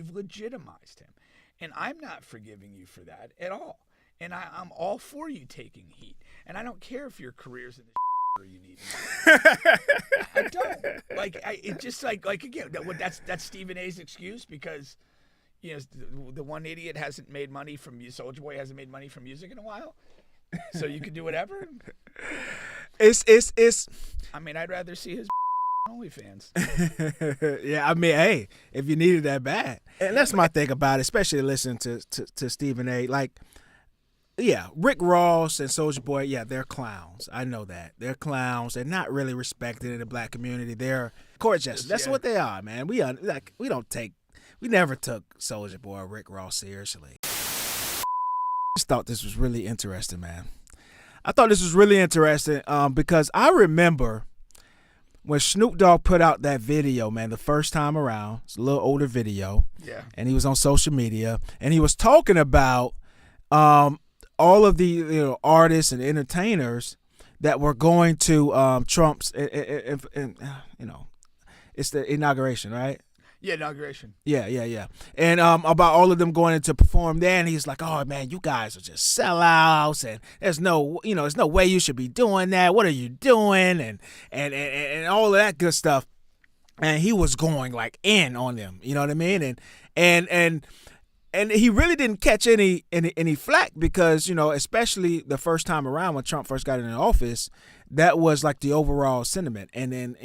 You've legitimized him. And I'm not forgiving you for that at all. And I'm all for you taking heat. And I don't care if your career's in the or you need. I don't. It just like again, that's Stephen A's excuse because, the one idiot hasn't made money from Soulja Boy hasn't made money from music in a while. So you can do whatever. It's. I mean, I'd rather see his OnlyFans. Yeah, I mean, hey, if you need it that bad, and that's my thing about it, especially listening to Stephen A. Like, yeah, Rick Ross and Soulja Boy, yeah, they're clowns. I know that they're clowns. They're not really respected in the black community. They're court jesters. That's what they are, man. We never took Soulja Boy or Rick Ross seriously. I just thought this was really interesting, man. I thought this was really interesting because I remember when Snoop Dogg put out that video, man, the first time around. It's a little older video. Yeah. And he was on social media, and he was talking about all of the artists and entertainers that were going to Trump's, it's the inauguration, right? Yeah, inauguration. Yeah. And about all of them going in to perform there, and he's like, "Oh man, you guys are just sellouts, and there's no way you should be doing that. What are you doing?" And all of that good stuff. And he was going like in on them, you know what I mean? And he really didn't catch any flack because, especially the first time around when Trump first got in office, that was like the overall sentiment. And then,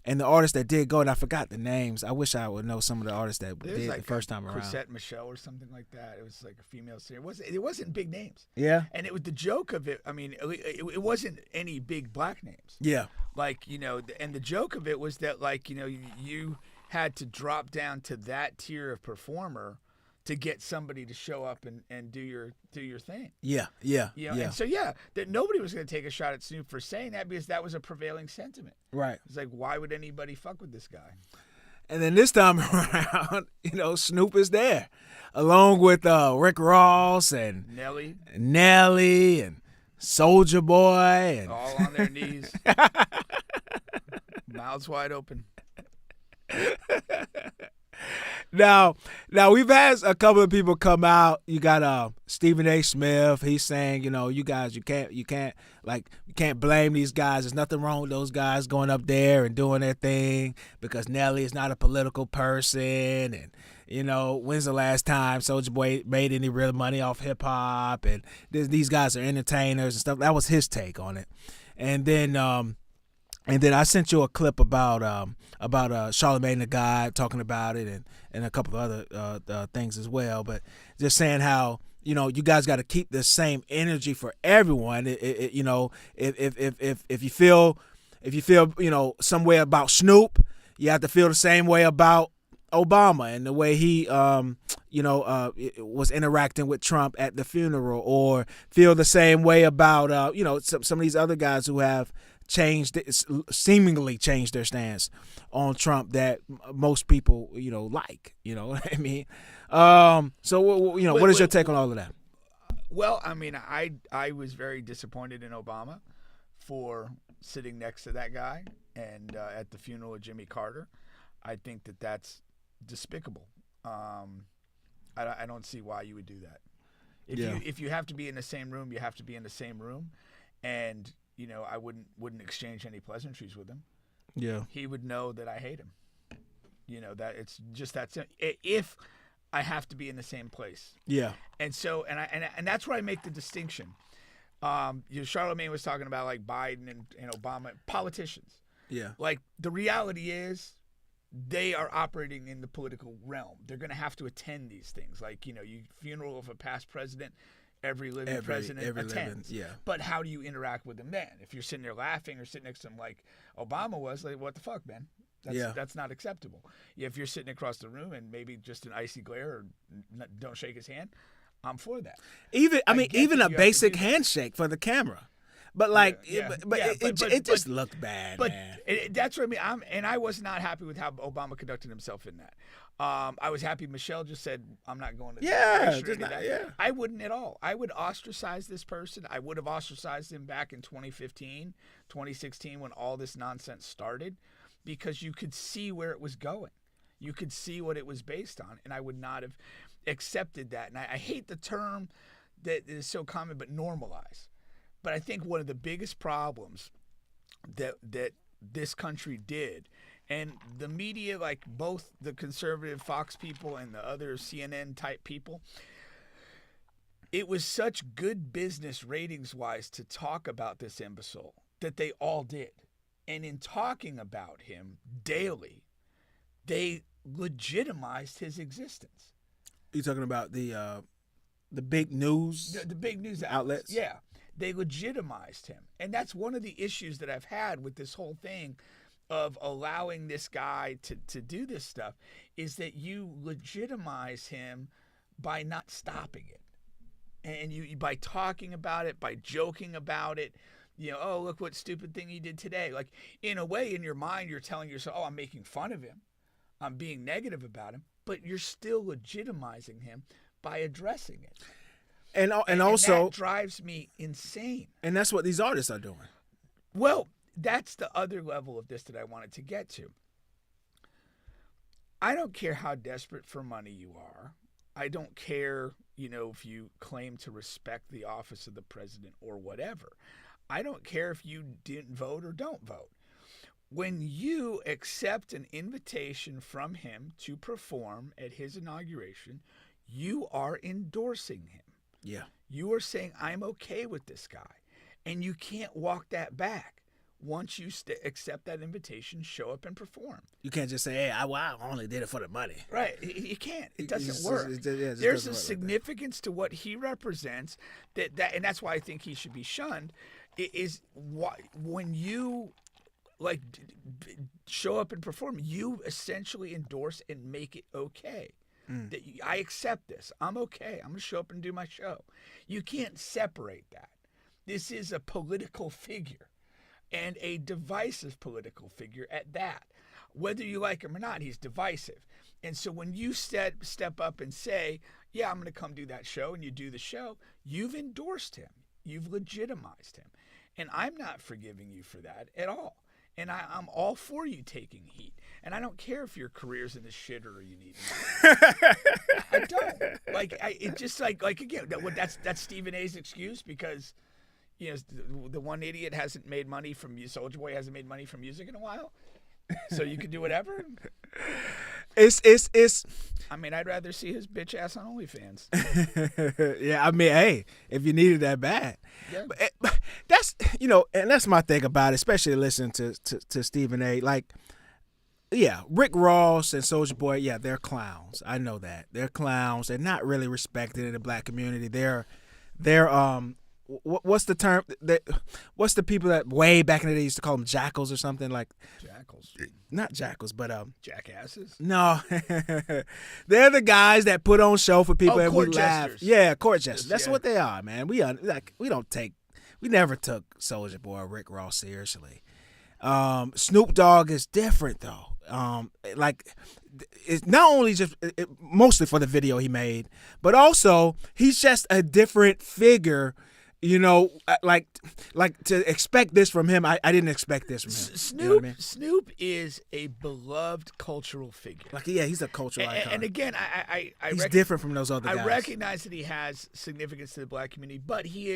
and the artists that did go, and I forgot the names. I wish I would know some of the artists that did like the first time around. Chrisette Michelle or something like that. It was like a female singer. It wasn't big names. Yeah. And it was the joke of it. I mean, it wasn't any big black names. Yeah. Like, and the joke of it was that, like, you had to drop down to that tier of performer to get somebody to show up and do your thing. Yeah. And so that nobody was going to take a shot at Snoop for saying that because that was a prevailing sentiment. Right. It's like, why would anybody fuck with this guy? And then this time around, Snoop is there, along with Rick Ross and Nelly and Soulja Boy, and all on their knees, mouths wide open. Now we've had a couple of people come out. You got Stephen A. Smith. He's saying, you guys, you can't blame these guys. There's nothing wrong with those guys going up there and doing their thing because Nelly is not a political person. And when's the last time Soulja Boy made any real money off hip hop? And these guys are entertainers and stuff. That was his take on it. And then I sent you a clip about Charlamagne the God talking about it and a couple of other things as well. But just saying how you guys got to keep the same energy for everyone. If you feel some way about Snoop, you have to feel the same way about Obama and the way he was interacting with Trump at the funeral, or feel the same way about some of these other guys who have seemingly changed their stance on Trump that most people like. You know what I mean? So what is your take on all of that? Well, I mean, I was very disappointed in Obama for sitting next to that guy and at the funeral of Jimmy Carter. I think that's despicable. I don't see why you would do that. If you have to be in the same room, you have to be in the same room, and I wouldn't exchange any pleasantries with him. Yeah, he would know that I hate him. That it's just that simple. If I have to be in the same place. Yeah, and so and that's where I make the distinction. Charlamagne was talking about like Biden and Obama, politicians. Yeah, like the reality is, they are operating in the political realm. They're going to have to attend these things. Like, funeral of a past president, every living president attends. But how do you interact with them then? If you're sitting there laughing or sitting next to them like Obama was, like, what the fuck, man? That's not acceptable. If you're sitting across the room and maybe just an icy glare or don't shake his hand, I'm for that. Even a basic handshake for the camera. But it just looked bad. But man. That's what I mean. I was not happy with how Obama conducted himself in that. I was happy Michelle just said, "I'm not going to." I wouldn't at all. I would ostracize this person. I would have ostracized him back in 2015, 2016 when all this nonsense started, because you could see where it was going. You could see what it was based on, and I would not have accepted that. And I hate the term that is so common, but normalize. But I think one of the biggest problems that this country did, and the media, like both the conservative Fox people and the other CNN type people, it was such good business ratings-wise to talk about this imbecile that they all did. And in talking about him daily, they legitimized his existence. You talking about the big news? The big news outlets? Yeah. They legitimized him. And that's one of the issues that I've had with this whole thing of allowing this guy to do this stuff, is that you legitimize him by not stopping it. And you by talking about it, by joking about it, oh, look what stupid thing he did today. Like, in a way, in your mind, you're telling yourself, oh, I'm making fun of him. I'm being negative about him. But you're still legitimizing him by addressing it. And also, that drives me insane. And that's what these artists are doing. Well, that's the other level of this that I wanted to get to. I don't care how desperate for money you are. I don't care, if you claim to respect the office of the president or whatever. I don't care if you didn't vote or don't vote. When you accept an invitation from him to perform at his inauguration, you are endorsing him. Yeah. You are saying, I'm okay with this guy. And you can't walk that back. Once you accept that invitation, show up and perform. You can't just say, hey, I only did it for the money. Right. You can't. It doesn't work. There's a significance to what he represents, and that's why I think he should be shunned, is when you show up and perform, you essentially endorse and make it okay. That I accept this. I'm okay. I'm going to show up and do my show. You can't separate that. This is a political figure, and a divisive political figure at that. Whether you like him or not, he's divisive. And so when you step up and say, yeah, I'm going to come do that show, and you do the show, you've endorsed him. You've legitimized him. And I'm not forgiving you for that at all. And I'm all for you taking heat. And I don't care if your career's in the shitter or you need money. I don't. Again, that's Stephen A's excuse because, the one idiot hasn't made money from Soulja Boy hasn't made money from music in a while. So you can do whatever. It's. I mean, I'd rather see his bitch ass on OnlyFans. Yeah, I mean, hey, if you needed that bad. Yeah. But that's and that's my thing about it, especially listening to Stephen A. Like, yeah, Rick Ross and Soulja Boy, yeah, they're clowns. I know that they're clowns. They're not really respected in the black community. They're what's the term? What's the people that way back in the day used to call them jackals or something like? Jackals. Not jackals, but jackasses. No, they're the guys that put on show for people and we laugh. Jesters. Yeah, court jesters. That's what they are, man. We never took Soulja Boy or Rick Ross seriously. Snoop Dogg is different though. It's not only just mostly for the video he made, but also he's just a different figure. Like to expect this from him, I didn't expect this from him. Snoop, you know what I mean? Snoop is a beloved cultural figure. He's a cultural icon. And again, he's different from those other guys. I recognize that he has significance to the black community, but he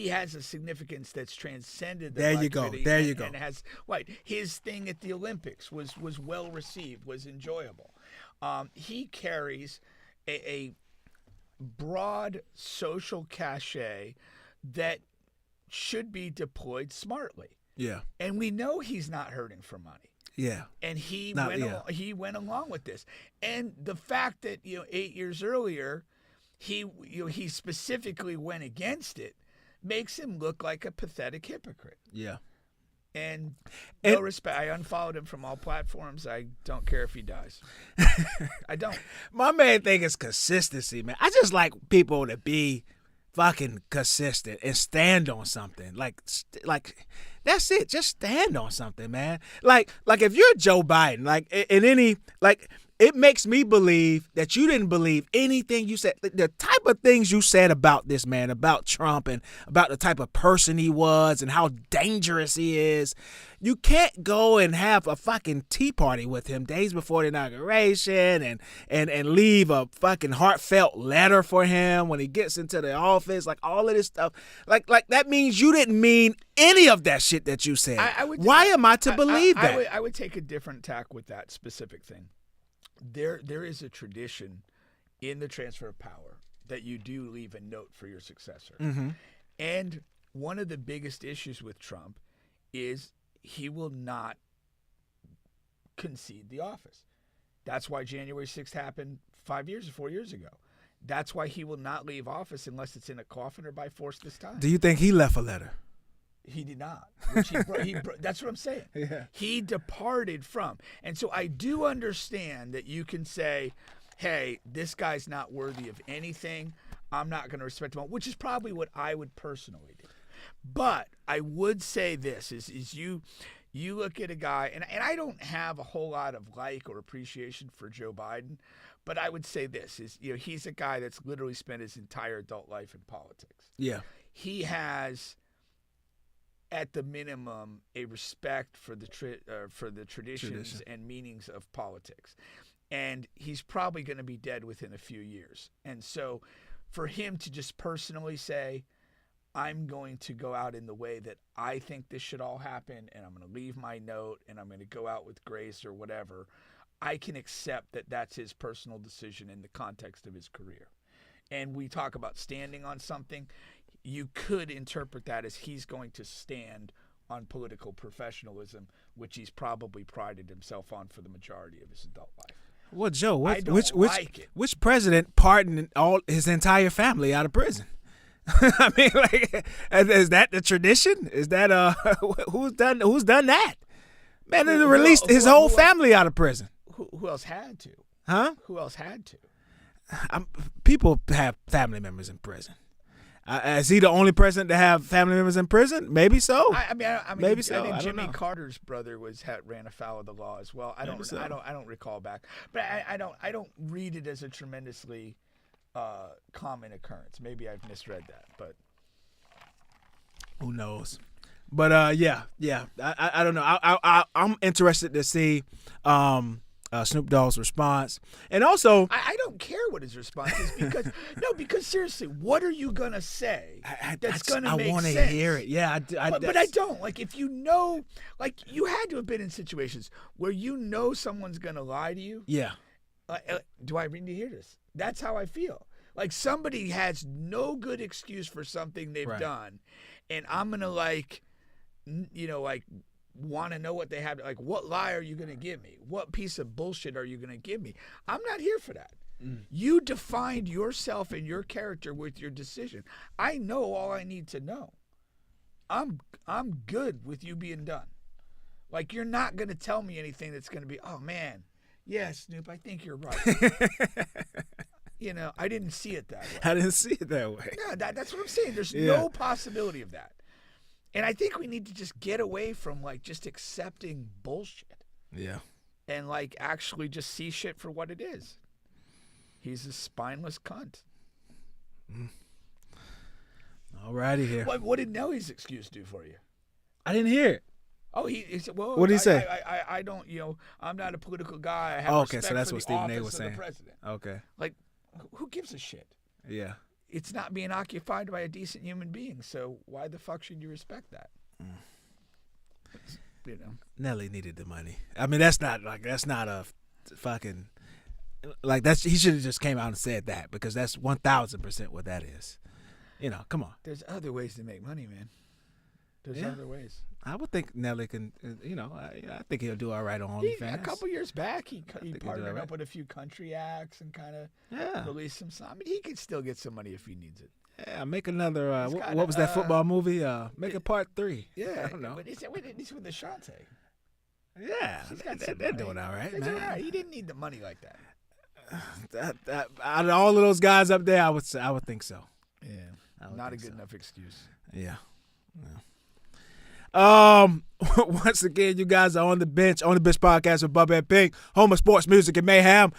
has a significance that's transcended the black community. There you go. And has his thing at the Olympics was well received, was enjoyable. He carries a broad social cachet that should be deployed smartly. Yeah. And we know he's not hurting for money. Yeah. And he went along with this. And the fact that 8 years earlier he specifically went against it makes him look like a pathetic hypocrite. Yeah. And no respect. I unfollowed him from all platforms. I don't care if he dies. I don't. My main thing is consistency, man. I just like people to be fucking consistent and stand on something. Like that's it. Just stand on something, man. Like if you're Joe Biden, like in any it makes me believe that you didn't believe anything you said. The type of things you said about this man, about Trump, and about the type of person he was and how dangerous he is. You can't go and have a fucking tea party with him days before the inauguration and leave a fucking heartfelt letter for him when he gets into the office, like all of this stuff. Like that means you didn't mean any of that shit that you said. Why am I to believe that? I would take a different tack with that specific thing. There is a tradition in the transfer of power that you do leave a note for your successor. Mm-hmm. And one of the biggest issues with Trump is he will not concede the office. That's why January 6th happened 4 years ago. That's why he will not leave office unless it's in a coffin or by force this time. Do you think he left a letter? He did not. That's what I'm saying. Yeah. He departed from. And so I do understand that you can say, hey, this guy's not worthy of anything. I'm not going to respect him, which is probably what I would personally do. But I would say this, is you look at a guy, and I don't have a whole lot of like or appreciation for Joe Biden, but I would say this, is he's a guy that's literally spent his entire adult life in politics. Yeah. He has, at the minimum, a respect for the traditions and meanings of politics. And he's probably going to be dead within a few years. And so for him to just personally say, I'm going to go out in the way that I think this should all happen, and I'm going to leave my note, and I'm going to go out with grace or whatever, I can accept that that's his personal decision in the context of his career. And we talk about standing on something. You could interpret that as he's going to stand on political professionalism, which he's probably prided himself on for the majority of his adult life. Well, Joe, which which president pardoned all his entire family out of prison? I mean, like, is that the tradition? Is that who's done that? Man, they released his whole family out of prison. Who else had to? Huh? Who else had to? People have family members in prison. Is he the only president to have family members in prison? Maybe so. I mean, maybe so. I think Jimmy Carter's brother ran afoul of the law as well. I don't recall back, but I don't read it as a tremendously common occurrence. Maybe I've misread that, but who knows? But yeah. I don't know. I'm interested to see Snoop Dogg's response, and also I don't care what his response is because seriously, what are you gonna say that's gonna make sense? I want to hear it. Yeah, but I don't. Like, if you know, like, you had to have been in situations where someone's gonna lie to you. Yeah. Do I need to hear this? That's how I feel. Like, somebody has no good excuse for something they've done, and I'm gonna want to know what they have. Like, what lie are you going to give me? What piece of bullshit are you going to give me? I'm not here for that. You defined yourself and your character with your decision. I know all I need to know. I'm good with you being done. Like, you're not going to tell me anything that's going to be, oh man, yeah, Snoop, I think you're right. I didn't see it that way. I didn't see it that way. Yeah, that's what I'm saying. There's no possibility of that. And I think we need to just get away from, like, just accepting bullshit. Yeah. And, like, actually just see shit for what it is. He's a spineless cunt. All righty here. What did Nelly's excuse do for you? I didn't hear it. Oh, he said, well, what did he say? I don't, I'm not a political guy. I have okay, respect so that's for what the Stephen A. office was of saying. the president. Okay. Like, who gives a shit? Yeah. It's not being occupied by a decent human being, so why the fuck should you respect that? Nelly needed the money. I mean, that's not a fucking, like, he should have just came out and said that, because that's 1,000% what that is. Come on. There's other ways to make money, man. There's other ways. I would think Nelly can, I think he'll do all right on OnlyFans. A couple years back, he partnered up with a few country acts and kind of released some songs. I mean, he could still get some money if he needs it. Yeah, make another, what was that football movie? Make a part 3. Yeah. I don't know. But it's with Ashanti. Yeah, they're doing all right, man. All right. He didn't need the money like that. Out of all of those guys up there, I would think so. Yeah. Not a good enough excuse. Yeah. Once again, you guys are on the bench podcast with Bubba and Pink, home of sports, music, and mayhem.